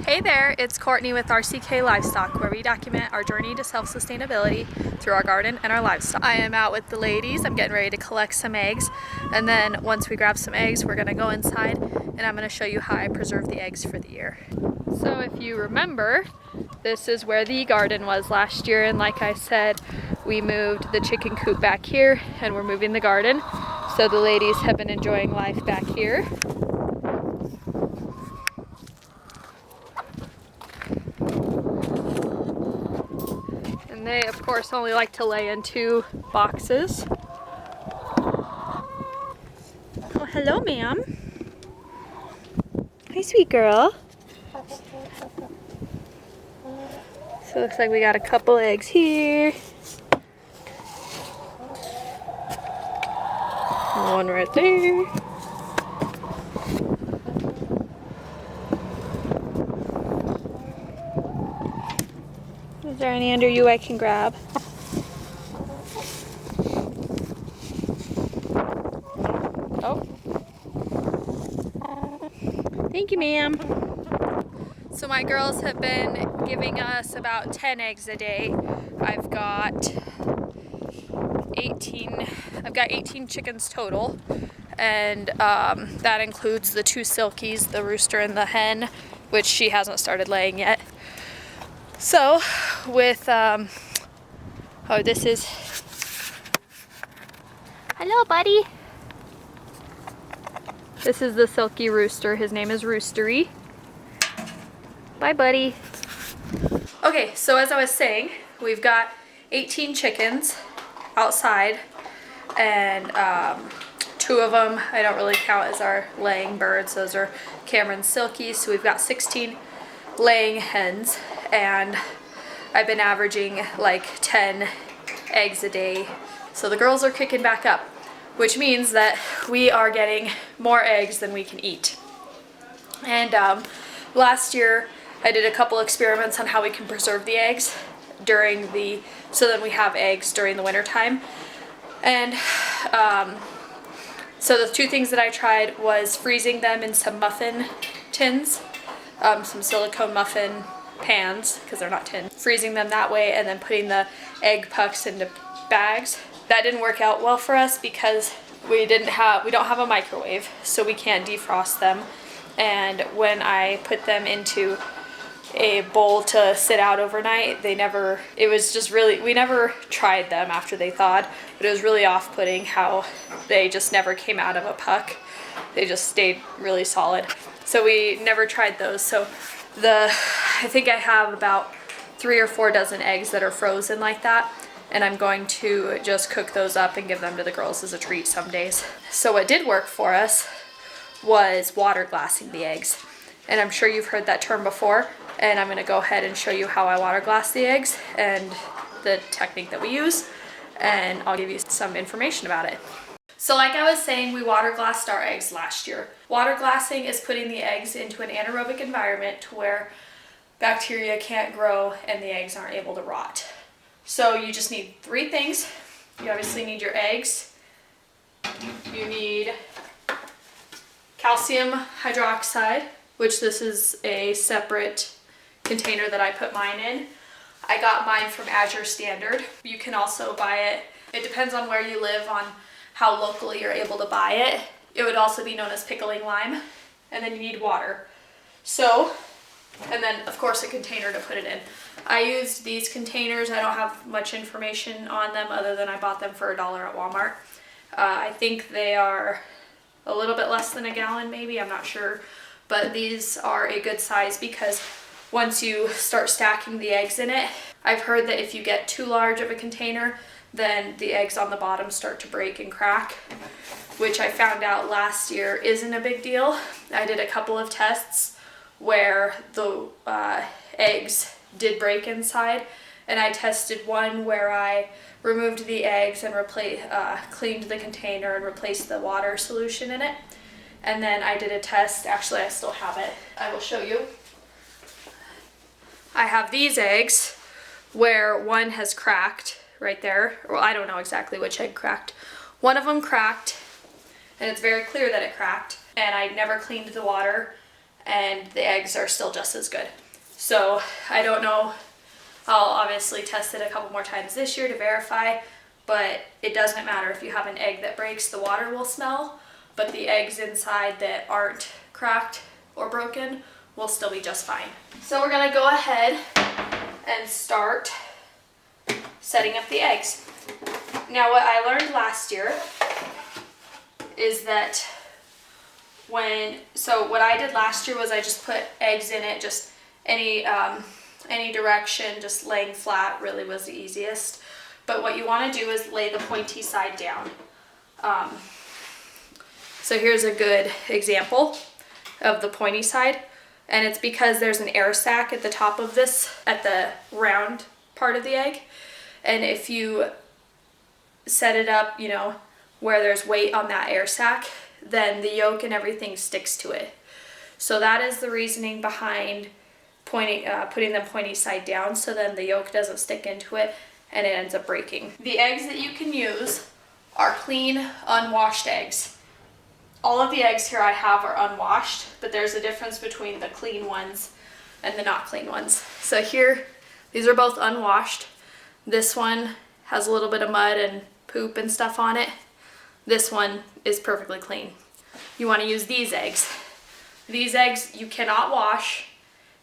Hey there, it's Courtney with RCK Livestock, where we document our journey to self-sustainability through our garden and our livestock. I am out with the ladies. I'm getting ready to collect some eggs, and then once we grab some eggs, we're gonna go inside and I'm gonna show you how I preserve the eggs for the year. So if you remember, this is where the garden was last year, and like I said, we moved the chicken coop back here and we're moving the garden. So the ladies have been enjoying life back here. And they, of course, only like to lay in 2 boxes. Oh, hello, ma'am. Hi, sweet girl. So it looks like we got a couple eggs here. One right there. Is there any under you I can grab? Oh. Thank you, ma'am. So my girls have been giving us about 10 eggs a day. I've got 18 chickens total, and that includes the 2 silkies, the rooster and the hen, which she hasn't started laying yet. So with oh, this is, hello buddy, this is the silky rooster. His name is Roostery. Bye buddy. Okay, so as I was saying, we've got 18 chickens outside, and 2 of them I don't really count as our laying birds. Those are Cameron's silkies. So we've got 16 laying hens, and I've been averaging like 10 eggs a day. So the girls are kicking back up, which means that we are getting more eggs than we can eat. And last year I did a couple experiments on how we can preserve the eggs so that we have eggs during the winter time. And so the 2 things that I tried was freezing them in some muffin tins, some silicone muffin pans, because they're not tin, freezing them that way, and then putting the egg pucks into bags. That didn't work out well for us because we don't have a microwave, so we can't defrost them. And when I put them into a bowl to sit out overnight, we never tried them after they thawed, but it was really off-putting how they just never came out of a puck. They just stayed really solid. So we never tried those. So I think I have about 3 or 4 dozen eggs that are frozen like that, and I'm going to just cook those up and give them to the girls as a treat some days. So what did work for us was water glassing the eggs. And I'm sure you've heard that term before, and I'm going to go ahead and show you how I water glass the eggs and the technique that we use, and I'll give you some information about it. So like I was saying, we water glassed our eggs last year. Water glassing is putting the eggs into an anaerobic environment to where bacteria can't grow and the eggs aren't able to rot. So you just need 3 things. You obviously need your eggs. You need calcium hydroxide, which this is a separate container that I put mine in. I got mine from Azure Standard. You can also buy it. It depends on where you live on how locally you're able to buy it. It would also be known as pickling lime. And then you need water. So, and then of course a container to put it in. I used these containers. I don't have much information on them other than I bought them for $1 at Walmart. I think they are a little bit less than a gallon maybe, I'm not sure. But these are a good size because once you start stacking the eggs in it, I've heard that if you get too large of a container, then the eggs on the bottom start to break and crack, which I found out last year isn't a big deal. I did a couple of tests where the eggs did break inside, and I tested one where I removed the eggs and cleaned the container and replaced the water solution in it. And then I did a test, actually I still have it, I will show you. I have these eggs where one has cracked right there. Well, I don't know exactly which egg cracked. One of them cracked, and it's very clear that it cracked, and I never cleaned the water, and the eggs are still just as good. So I don't know, I'll obviously test it a couple more times this year to verify, but it doesn't matter if you have an egg that breaks, the water will smell, but the eggs inside that aren't cracked or broken will still be just fine. So we're gonna go ahead and start setting up the eggs. Now what I learned last year is that what I did last year was I just put eggs in it, just any direction, just laying flat really was the easiest. But what you want to do is lay the pointy side down. So here's a good example of the pointy side, and it's because there's an air sac at the top of this, at the round part of the egg, and if you set it up, you know, where there's weight on that air sac, then the yolk and everything sticks to it. So that is the reasoning behind putting them pointy side down, so then the yolk doesn't stick into it and it ends up breaking. The eggs that you can use are clean, unwashed eggs. All of the eggs here I have are unwashed, but there's a difference between the clean ones and the not clean ones. So here, these are both unwashed. This one has a little bit of mud and poop and stuff on it. This one is perfectly clean. You want to use these eggs. These eggs you cannot wash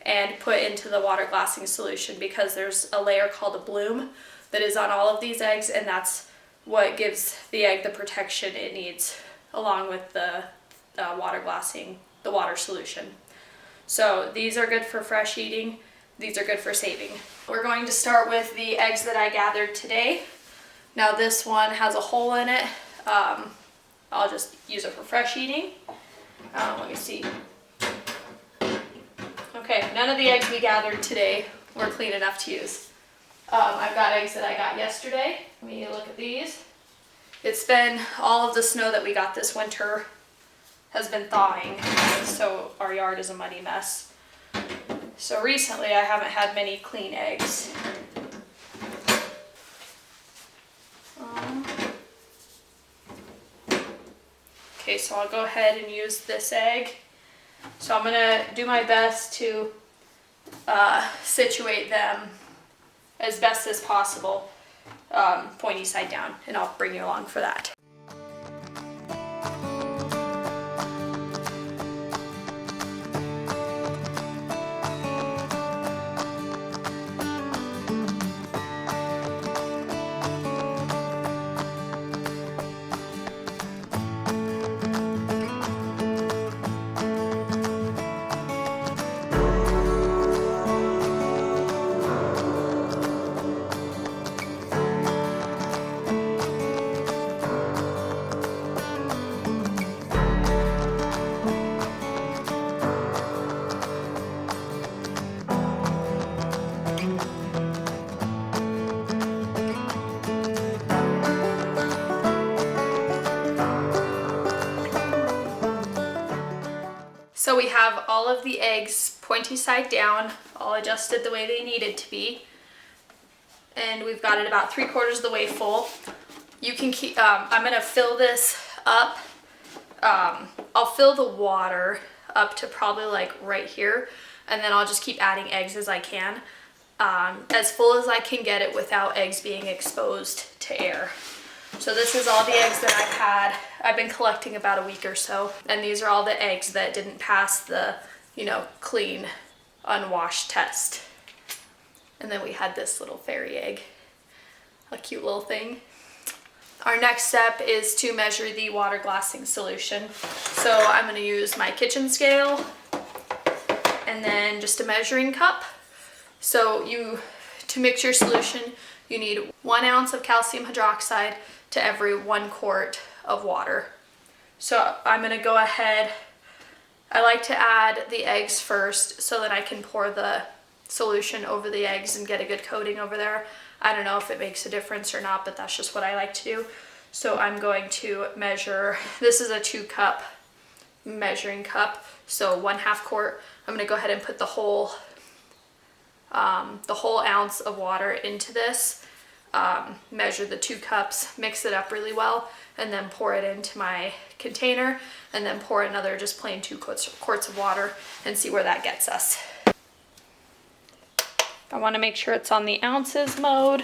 and put into the water glassing solution because there's a layer called a bloom that is on all of these eggs, and that's what gives the egg the protection it needs along with the water glassing, the water solution. So these are good for fresh eating. These are good for saving. We're going to start with the eggs that I gathered today. Now this one has a hole in it. I'll just use it for fresh eating. Let me see. Okay, none of the eggs we gathered today were clean enough to use. I've got eggs that I got yesterday. Let me look at these. It's been, all of the snow that we got this winter has been thawing, so our yard is a muddy mess. So recently I haven't had many clean eggs. Okay, so I'll go ahead and use this egg. So I'm gonna do my best to situate them as best as possible, pointy side down, and I'll bring you along for that. So we have all of the eggs pointy side down, all adjusted the way they needed to be. And we've got it about 3/4 of the way full. You can keep, I'm gonna fill this up. I'll fill the water up to probably like right here, and then I'll just keep adding eggs as I can, as full as I can get it without eggs being exposed to air. So this is all the eggs that I've had. I've been collecting about a week or so, and these are all the eggs that didn't pass the, you know, clean, unwashed test. And then we had this little fairy egg, a cute little thing. Our next step is to measure the water glassing solution. So I'm going to use my kitchen scale and then just a measuring cup. So to mix your solution, you need 1 ounce of calcium hydroxide to every 1 quart of water. So I'm going to go ahead, I like to add the eggs first so that I can pour the solution over the eggs and get a good coating over there. I don't know if it makes a difference or not, but that's just what I like to do. So I'm going to measure, this is a 2-cup measuring cup, so 1/2 quart. I'm going to go ahead and put the whole ounce of water into this. measure the 2 cups, mix it up really well, and then pour it into my container, and then pour another just plain 2 quarts of water and see where that gets us. I want to make sure it's on the ounces mode.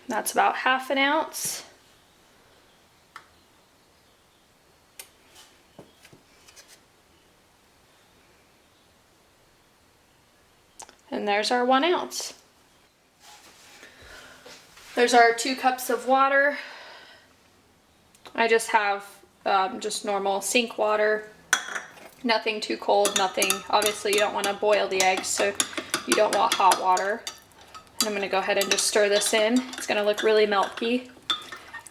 That's about 1/2 ounce. And there's our 1 ounce. There's our 2 cups of water. I just have just normal sink water. Nothing too cold, nothing. Obviously you don't want to boil the eggs, so you don't want hot water. And I'm going to go ahead and just stir this in. It's going to look really milky.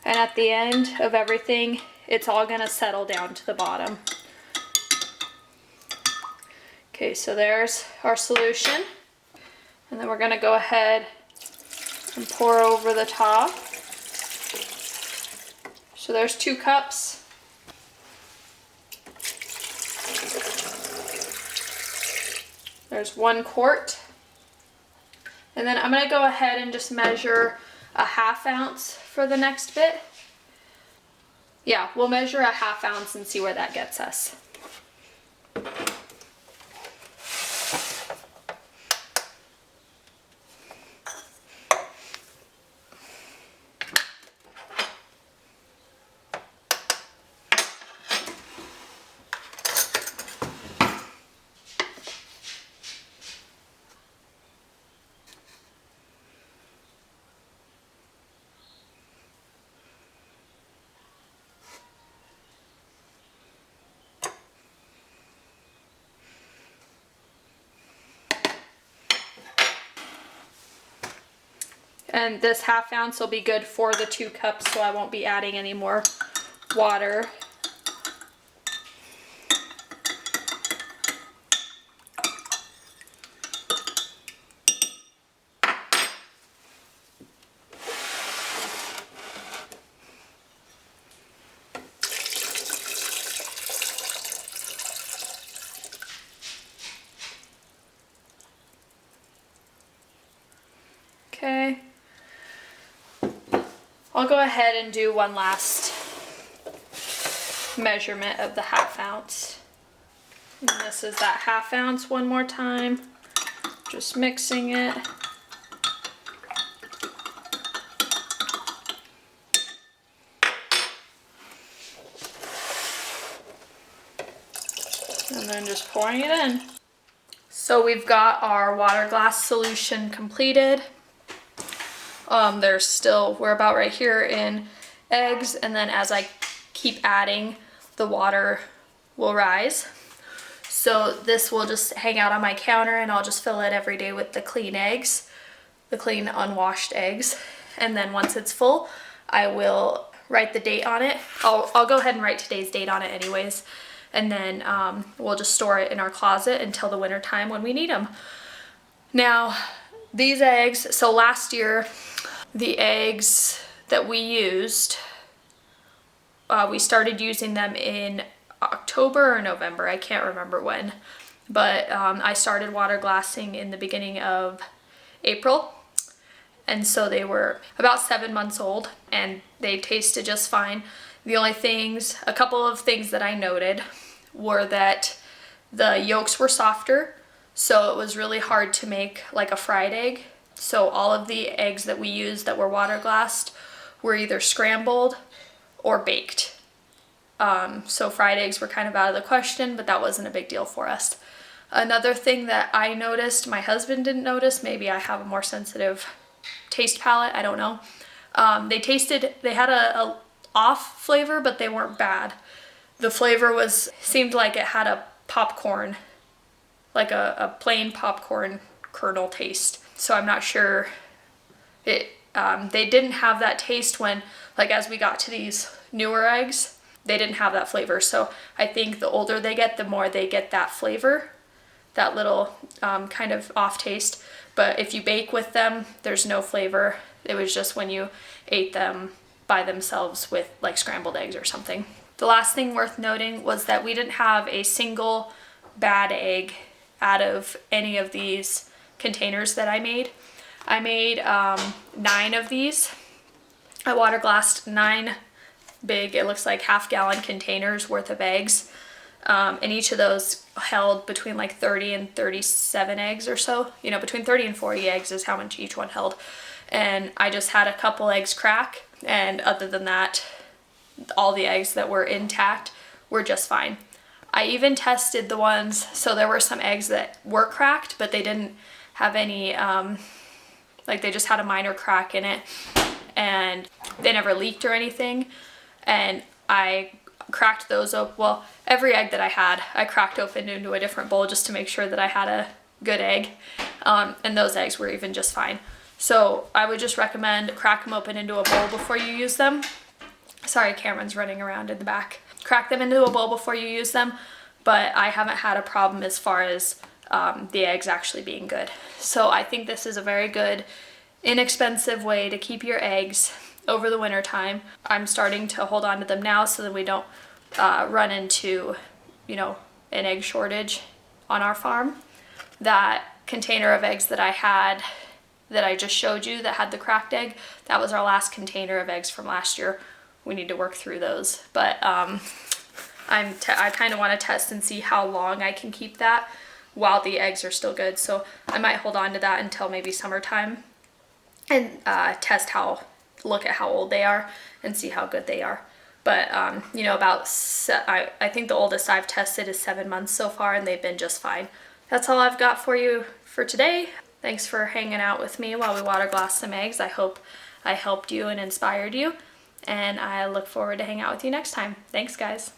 And at the end of everything, it's all going to settle down to the bottom. Okay, so there's our solution. And then we're going to go ahead and pour over the top. So there's 2 cups. There's 1 quart. And then I'm going to go ahead and just measure a 1/2 ounce for the next bit. Yeah, we'll measure a 1/2 ounce and see where that gets us. And this 1/2 ounce will be good for the 2 cups, so I won't be adding any more water. Okay. I'll go ahead and do one last measurement of the 1/2 ounce. And this is that 1/2 ounce one more time. Just mixing it. And then just pouring it in. So we've got our water glass solution completed. We're about right here in eggs, and then as I keep adding, the water will rise. So this will just hang out on my counter, and I'll just fill it every day with the clean eggs, the clean unwashed eggs. And then once it's full, I will write the date on it. I'll go ahead and write today's date on it anyways. And then we'll just store it in our closet until the winter time when we need them. Now, these eggs, so last year, the eggs that we used, we started using them in October or November, I can't remember when, but I started water glassing in the beginning of April, and so they were about 7 months old, and they tasted just fine. The only things, a couple of things that I noted were that the yolks were softer, so it was really hard to make like a fried egg. So all of the eggs that we used that were water glassed were either scrambled or baked. So fried eggs were kind of out of the question, but that wasn't a big deal for us. Another thing that I noticed, my husband didn't notice, maybe I have a more sensitive taste palate, I don't know. They had a off flavor, but they weren't bad. The flavor seemed like it had a popcorn, like a plain popcorn kernel taste. So I'm not sure they didn't have that taste when, like, as we got to these newer eggs, they didn't have that flavor. So I think the older they get, the more they get that flavor that little kind of off taste. But if you bake with them, there's no flavor. It was just when you ate them by themselves with like scrambled eggs or something. The last thing worth noting was that we didn't have a single bad egg out of any of these containers that I made. I made 9 of these. I water glassed 9 big, it looks like half-gallon containers worth of eggs. And each of those held between like 30 and 37 eggs or so. You know, between 30 and 40 eggs is how much each one held. And I just had a couple eggs crack, and other than that, all the eggs that were intact were just fine. I even tested the ones, so there were some eggs that were cracked, but they didn't have any, like they just had a minor crack in it, and they never leaked or anything. And I cracked those open. Well, every egg that I had, I cracked open into a different bowl just to make sure that I had a good egg. And those eggs were even just fine. So I would just recommend crack them open into a bowl before you use them. Sorry, Cameron's running around in the back. Crack them into a bowl before you use them, but I haven't had a problem as far as the eggs actually being good. So I think this is a very good, inexpensive way to keep your eggs over the winter time. I'm starting to hold on to them now so that we don't run into, you know, an egg shortage on our farm. That container of eggs that I had, that I just showed you, that had the cracked egg, that was our last container of eggs from last year. We need to work through those, but I kind of want to test and see how long I can keep that while the eggs are still good. So I might hold on to that until maybe summertime and look at how old they are and see how good they are. But you know, I think the oldest I've tested is 7 months so far, and they've been just fine. That's all I've got for you for today. Thanks for hanging out with me while we water glass some eggs. I hope I helped you and inspired you, and I look forward to hanging out with you next time. Thanks, guys.